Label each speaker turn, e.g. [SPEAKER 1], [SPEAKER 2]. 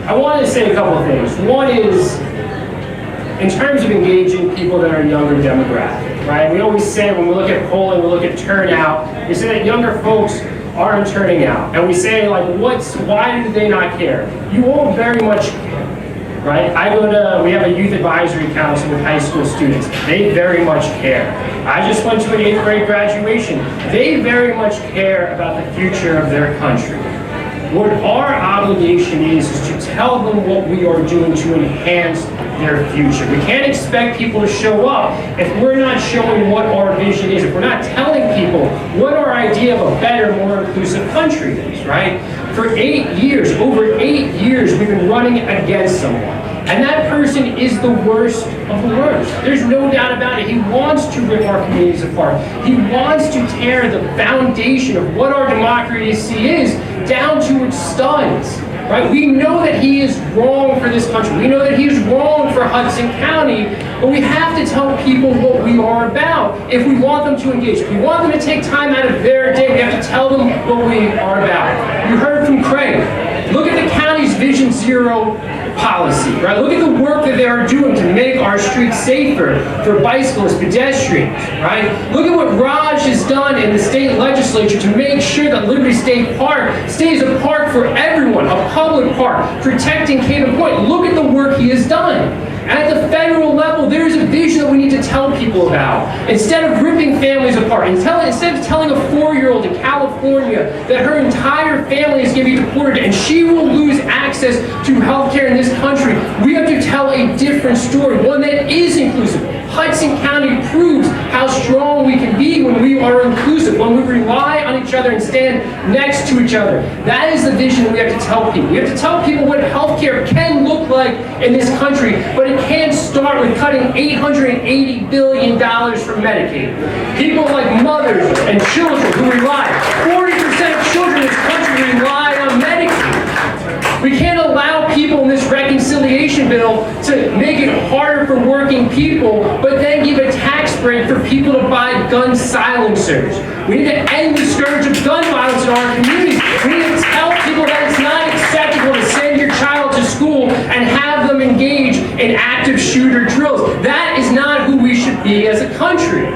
[SPEAKER 1] I wanted to say a couple of things. One is, in terms of engaging people that are younger demographic, right? We always say when we look at polling, we look at turnout, we say that younger folks aren't turning out. And we say, like, why do they not care? You all very much care, right? We have a youth advisory council with high school students. They very much care. I just went to an 8th grade graduation. They very much care about the future of their country. What our obligation is to tell them what we are doing to enhance their future. We can't expect people to show up if we're not showing what our vision is, if we're not telling people what our idea of a better, more inclusive country is, right? For 8 years, over 8 years, we've been running against someone. And that person is the worst of the worst. There's no doubt about it. He wants to rip our communities apart. He wants to tear the foundation of what our democracy is down to its studs. Right? We know that he is wrong for this country. We know that he is wrong for Hudson County, but we have to tell people what we are about if we want them to engage. If we want them to take time out of their day, we have to tell them what we are about. You heard from Craig. Look at the county's Vision Zero policy, right? Look at the work that they are doing to make our streets safer for bicyclists, pedestrians, right? Look at what Raj has done in the state legislature to make sure that Liberty State Park stays a park for everyone, a public park, protecting Cannon Point. Look at the work he has done. At the federal level, there is a vision that we need to tell people about. Instead of ripping families apart, instead of telling a 4-year-old in California that her entire family is going to be deported and she will lose access to health care in this country, we have to tell a different story, one that is inclusive. Hudson County proves how strong we can be when we are inclusive, when we rely on each other and stand next to each other. That is the vision we have to tell people. We have to tell people what healthcare can look like in this country, but it can't start with cutting $880 billion from Medicaid. People like mothers and children who rely, 40% of children in this country rely on Medicaid. We can't allow people in this reconciliation bill to make it harder for working people, but then give a tax break for people to buy gun silencers. We need to end the scourge of gun violence in our communities. We need to tell people that it's not acceptable to send your child to school and have them engage in active shooter drills. That is not who we should be as a country.